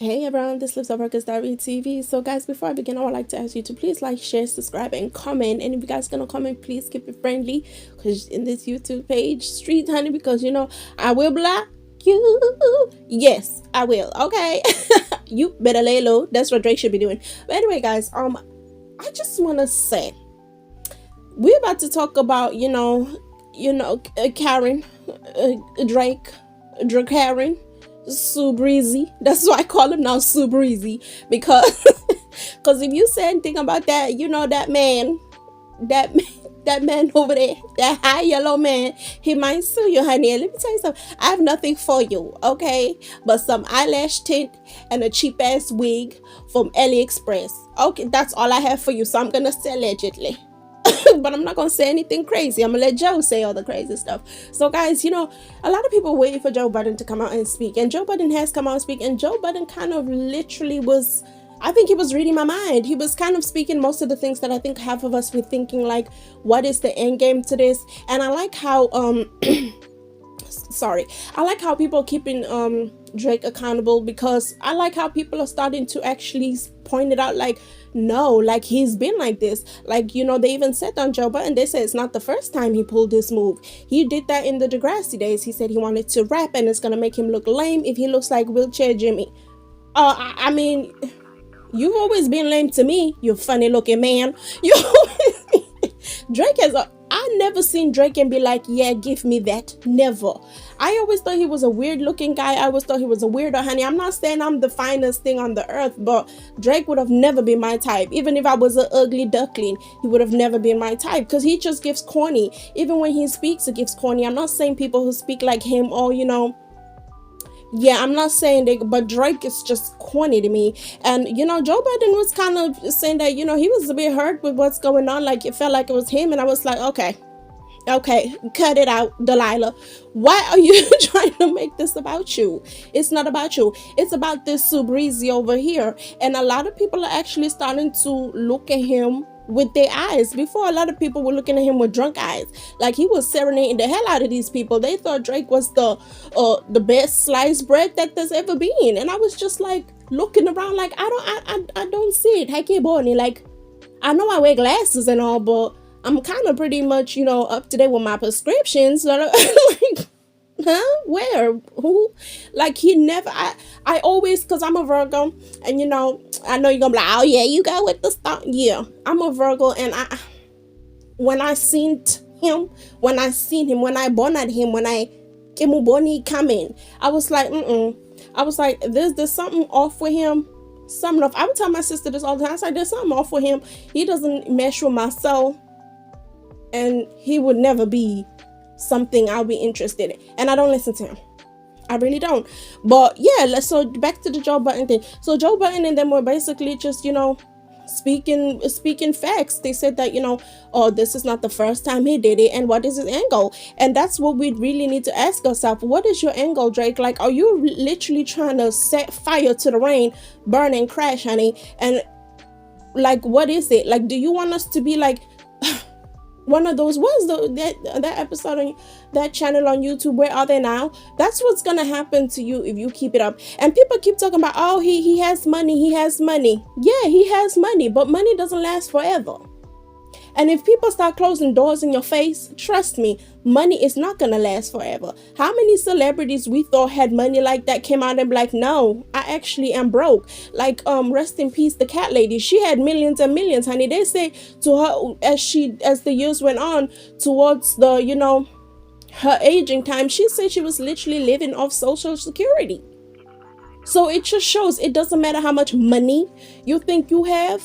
Hey everyone, this is Workers Diary TV. So guys, before I begin, I would like to ask you to please like, share, subscribe, and comment. And if you guys gonna comment, please keep it friendly, because in this YouTube page, street honey, because I will block you. Yes, I will. Okay, you better lay low. That's what Drake should be doing. But anyway, guys, I just wanna say we're about to talk about Karen, Drake, Karen. Sue Breezy. That's why I call him now Sue Breezy, because because if you say anything about that, that man, that that man over there, that high yellow man, he might sue you, honey. And let me tell you something. I have nothing for you, okay? But some eyelash tint and a cheap ass wig from AliExpress. Okay, that's all I have for you. So I'm gonna say allegedly. But I'm not gonna say anything crazy. I'm gonna let Joe say all the crazy stuff. So guys, a lot of people waiting for Joe Budden to come out and speak, and Joe Budden has come out and speak, and Joe Budden kind of literally was, I think he was reading my mind. He was kind of speaking most of the things that I think half of us were thinking, like, what is the end game to this? And I like how I like how people are keeping Drake accountable, because I like how people are starting to actually point it out, like, no, like, he's been like this. Like, they even said on Joe Budden, they said it's not the first time he pulled this move. He did that in the Degrassi days. He said he wanted to rap, and it's gonna make him look lame if he looks like Wheelchair Jimmy. I mean, you've always been lame to me, you funny looking man. Drake I never seen Drake and be like, yeah, give me that. Never. I always thought he was a weird looking guy. I always thought he was a weirdo, honey. I'm not saying I'm the finest thing on the earth, but Drake would have never been my type. Even if I was an ugly duckling, he would have never been my type, because he just gives corny. Even when he speaks, it gives corny. I'm not saying people who speak like him, or yeah, I'm not saying that, but Drake is just corny to me. And Joe Budden was kind of saying that he was a bit hurt with what's going on, like it felt like it was him. And I was like, okay, cut it out, Delilah. Why are you trying to make this about you? It's not about you. It's about this Sue Breezy over here. And a lot of people are actually starting to look at him with their eyes. Before, a lot of people were looking at him with drunk eyes, like he was serenading the hell out of these people. They thought Drake was the best sliced bread that there's ever been. And I was just like looking around, like, I don't see it. Hey, Bonnie, like, I know I wear glasses and all, but I'm kind of pretty much up to date with my prescriptions. Like, huh? Where? Who? Like, he never. I always, because I'm a Virgo, and I know you're gonna be like, oh yeah, you go with the stuff. Yeah, I'm a Virgo, and when I seen him, when I born at him, when I Kimuboni coming, I was like, I was like, there's something off with him. Something off. I would tell my sister this all the time. I was like, there's something off with him. He doesn't mesh with my soul, and he would never be something I'll be interested in. And I don't listen to him. I really don't. But yeah, so back to the Joe Budden thing. So Joe Budden and them were basically just, speaking facts. They said that, oh, this is not the first time he did it, and what is his end goal? And that's what we really need to ask ourselves. What is your end goal, Drake? Like, are you literally trying to set fire to the rain, burn and crash, honey? And like, what is it? Like, do you want us to be like one of those that episode on that channel on YouTube, Where Are They Now? That's what's gonna happen to you if you keep it up. And people keep talking about, oh, he has money, yeah, he has money, but money doesn't last forever. And if people start closing doors in your face, trust me, money is not gonna last forever. How many celebrities we thought had money like that came out and be like, no, I actually am broke? Like, rest in peace, the cat lady. She had millions and millions, honey. They say to her, as the years went on towards the, her aging time, she said she was literally living off Social Security. So it just shows it doesn't matter how much money you think you have.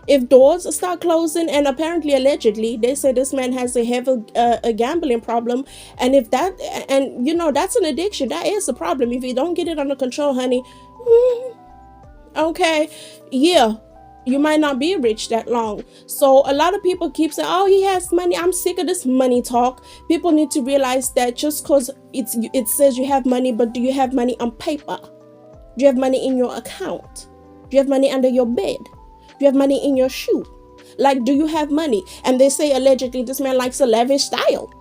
If doors start closing, and apparently, allegedly, they say this man has a heavy a gambling problem, and if that, and that's an addiction, that is a problem. If you don't get it under control, honey, okay, yeah, you might not be rich that long. So a lot of people keep saying, oh, he has money. I'm sick of this money talk. People need to realize that just because it says you have money, but do you have money on paper? Do you have money in your account? Do you have money under your bed? Do you have money in your shoe? Like, do you have money? And they say allegedly this man likes a lavish style.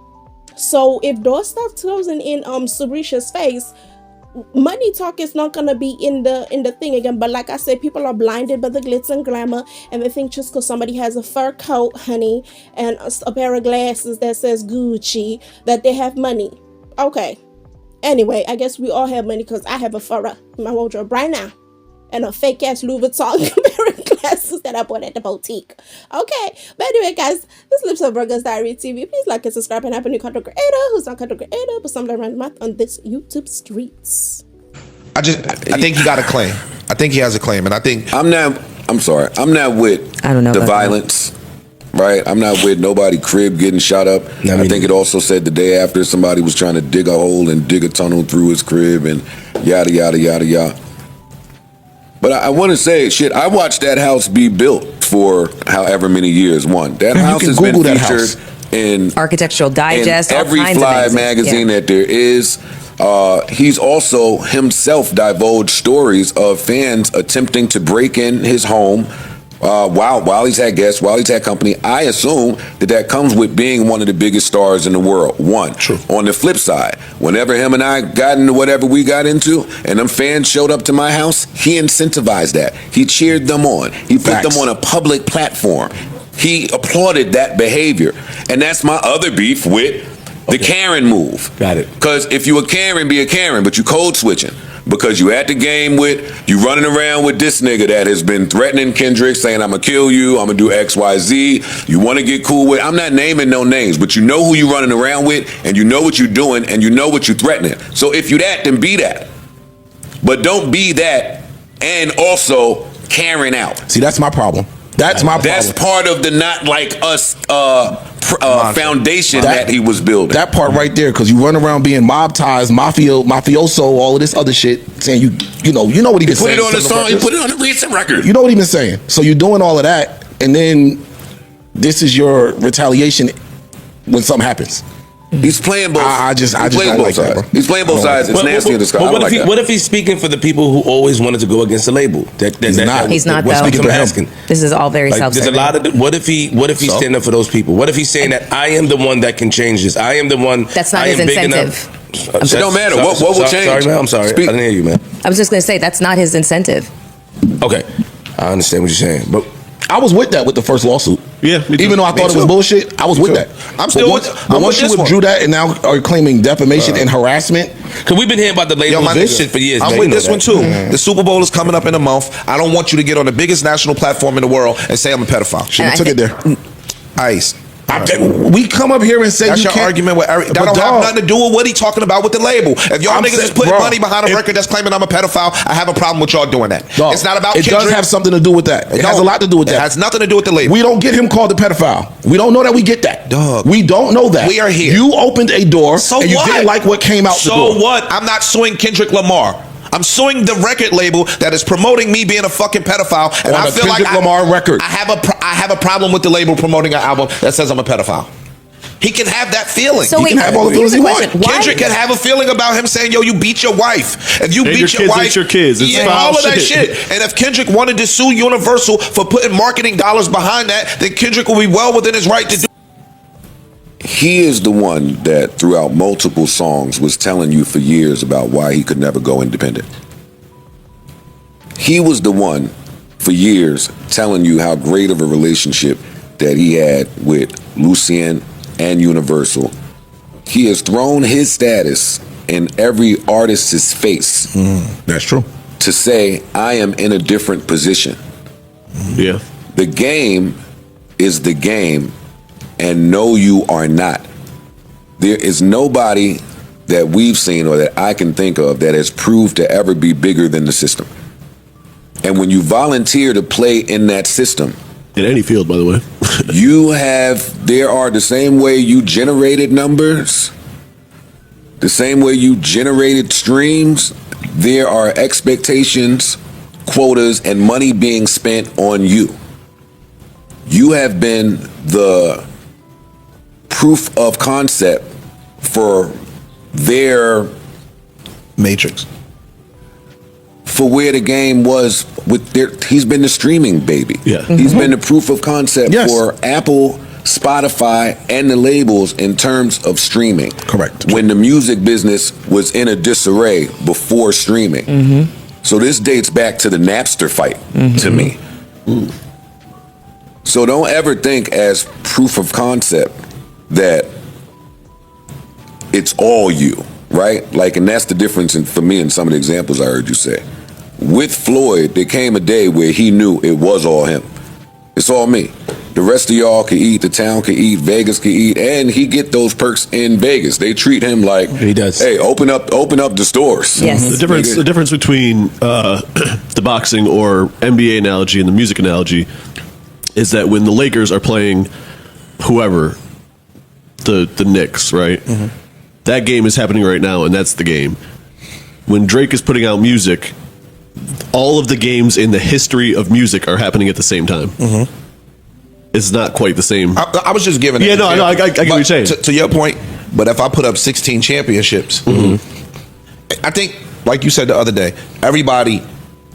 So if doors start closing in Sarisha's face, money talk is not gonna be in the thing again. But like I said, people are blinded by the glitz and glamour, and they think just because somebody has a fur coat, honey, and a pair of glasses that says Gucci, that they have money. Okay. Anyway, I guess we all have money because I have a fur in my wardrobe right now, and a fake ass Louis Vuitton pair of glasses that I bought at the boutique. Okay, but anyway, guys, this Lips of Burgers Diary TV. Please like and subscribe and have a new content creator who's not content creator, but something around the mouth on this YouTube streets. I think he got a claim. I think he has a claim, and I think I'm not with the violence. Right, I'm not with nobody crib getting shot up. I think it also said the day after somebody was trying to dig a hole and dig a tunnel through his crib and yada yada yada yada. But I want to say, shit, I watched that house be built for however many years. That house has been featured in Architectural Digest, in every fly magazine that there is. He's also himself divulged stories of fans attempting to break in his home while he's had guests, while he's had company. I assume that comes with being one of the biggest stars in the world. True. On the flip side, whenever him and I got into whatever we got into, and them fans showed up to my house, he incentivized that. He cheered them on. He put them on a public platform. He applauded that behavior. And that's my other beef with the Karen move. Got it. Because if you a Karen, be a Karen, but you code switching. Because you at the game you running around with this nigga that has been threatening Kendrick, saying I'm gonna kill you, I'm gonna do X, Y, Z. You want to get cool with, I'm not naming no names, but you know who you running around with, and you know what you're doing, and you know what you're threatening. So if you that, then be that. But don't be that and also Karen out. See, that's my problem. That's my problem. That's part of the not like us foundation that he was building. That part right there, because you run around being mob ties, mafioso, all of this other shit, saying you know what he been saying. Put it on the song. You put it on the recent record. You know what he been saying. So you're doing all of that, and then this is your retaliation when something happens. He's playing both. I just don't like that, bro. He's playing both sides. It's nasty in the sky. But what if he's speaking for the people who always wanted to go against the label? He's not though. This is all very self-serving. There's a lot of. What if he's standing up for those people? What if he's saying that I am the one that can change this? I am the one. That's not his incentive. It don't matter. What will change? Sorry, man. I'm sorry. I didn't hear you, man. I was just going to say that's not his incentive. Okay, I understand what you're saying, but I was with that with the first lawsuit. Yeah, even though I thought it was bullshit, I was with that. I'm still once you withdrew that and now are claiming defamation and harassment. Because we've been hearing about the label and this shit for years. I'm with this one too. The Super Bowl is coming up in a month. I don't want you to get on the biggest national platform in the world and say I'm a pedophile. Shouldn't have took it there. Ice. We come up here and say that's your argument with Eric. That don't have nothing to do with what he talking about with the label. If y'all niggas is putting money behind a record that's claiming I'm a pedophile, I have a problem with y'all doing that. It's not about Kendrick. It does have something to do with that. It has a lot to do with that. It has nothing to do with the label. We don't get him called a pedophile. We don't know that we get that. Dog. We don't know that. We are here. You opened a door and you didn't like what came out the door. So what? I'm not suing Kendrick Lamar. I'm suing the record label that is promoting me being a fucking pedophile, and I feel like Lamar record. I have a problem with the label promoting an album that says I'm a pedophile. He can have that feeling. So he can have all the feelings he wants. Why? Kendrick can have a feeling about him saying, yo, you beat your wife. If you beat your wife, your kids. It's all of that shit. And if Kendrick wanted to sue Universal for putting marketing dollars behind that, then Kendrick will be well within his right to do. He is the one that throughout multiple songs was telling you for years about why he could never go independent. He was the one for years telling you how great of a relationship that he had with Lucien and Universal. He has thrown his status in every artist's face. That's true. To say, I am in a different position. Yeah. The game is the game, and no, you are not. There is nobody that we've seen or that I can think of that has proved to ever be bigger than the system. And when you volunteer to play in that system, in any field, by the way, there are the same way you generated numbers, the same way you generated streams, there are expectations, quotas, and money being spent on you. You have been the proof of concept for their matrix. For where the game was with he's been the streaming baby. Yeah. He's been the proof of concept for Apple Spotify and the labels in terms of streaming. Correct. When the music business was in a disarray before streaming. Mm-hmm. So this dates back to the Napster fight to me. Ooh. So don't ever think as proof of concept that it's all you, right? Like, and that's the difference for me in some of the examples I heard you say. With Floyd, there came a day where he knew it was all him. It's all me. The rest of y'all can eat, the town can eat, Vegas can eat, and he get those perks in Vegas. They treat him like he does. Hey, open up the stores. Yes. The difference between the boxing or NBA analogy and the music analogy is that when the Lakers are playing whoever, the Knicks, right? Mm-hmm. That game is happening right now, and that's the game. When Drake is putting out music, all of the games in the history of music are happening at the same time. Mm-hmm. It's not quite the same. I was just giving. Yeah, I get what you're saying. To your point, but if I put up 16 championships, I think, like you said the other day, everybody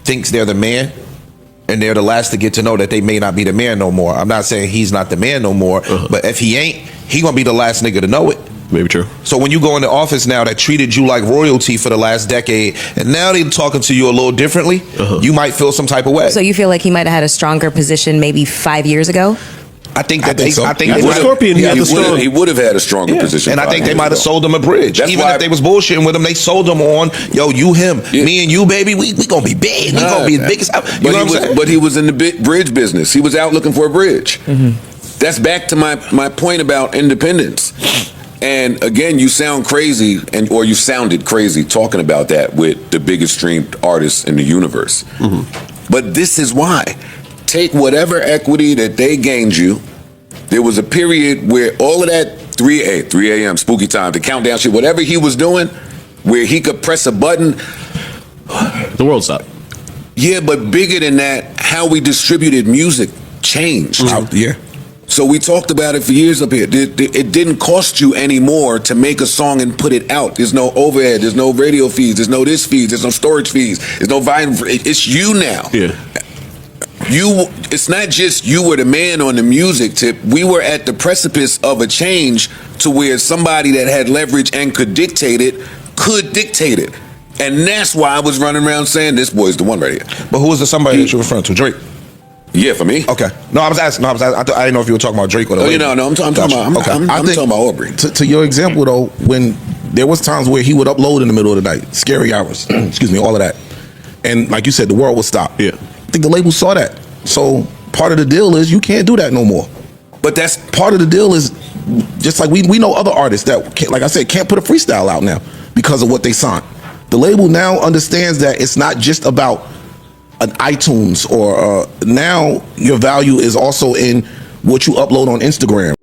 thinks they're the man, and they're the last to get to know that they may not be the man no more. I'm not saying he's not the man no more, but if he ain't, he gonna be the last nigga to know it. Maybe true. So when you go in the office now that treated you like royalty for the last decade, and now they're talking to you a little differently, you might feel some type of way. So you feel like he might have had a stronger position maybe 5 years ago? I think that I think he would have had a stronger position. And I think they might have sold him a bridge. That's even if they was bullshitting with him, they sold him on, yo, you, him, me and you, baby, we gonna be big. We gonna be the biggest. You know what I'm saying? But he was in the bridge business. He was out looking for a bridge. Mm-hmm. That's back to my point about independence. And again, you sound crazy, or you sounded crazy talking about that with the biggest streamed artists in the universe. Mm-hmm. But this is why. Take whatever equity that they gained you. There was a period where all of that 3 a.m. spooky time, the countdown shit, whatever he was doing, where he could press a button. The world stopped. Yeah, but bigger than that, how we distributed music changed. Out the year. So we talked about it for years up here. It didn't cost you any more to make a song and put it out. There's no overhead. There's no radio fees. There's no this fees. There's no storage fees. There's no volume. It's you now. Yeah. It's not just you were the man on the music tip. We were at the precipice of a change to where somebody that had leverage and could dictate it. And that's why I was running around saying this boy's the one right here. But who was the somebody that you were referring to? Drake? Yeah, for me. Okay. No, I was asking. I didn't know if you were talking about Drake or the I'm talking about Aubrey. To your example though, when there was times where he would upload in the middle of the night, scary hours, excuse me, all of that, and like you said, the world would stop. Yeah. I think the label saw that. So part of the deal is you can't do that no more. But that's part of the deal is just like we know other artists that can't, like I said, can't put a freestyle out now because of what they signed. The label now understands that it's not just about an iTunes or now your value is also in what you upload on Instagram.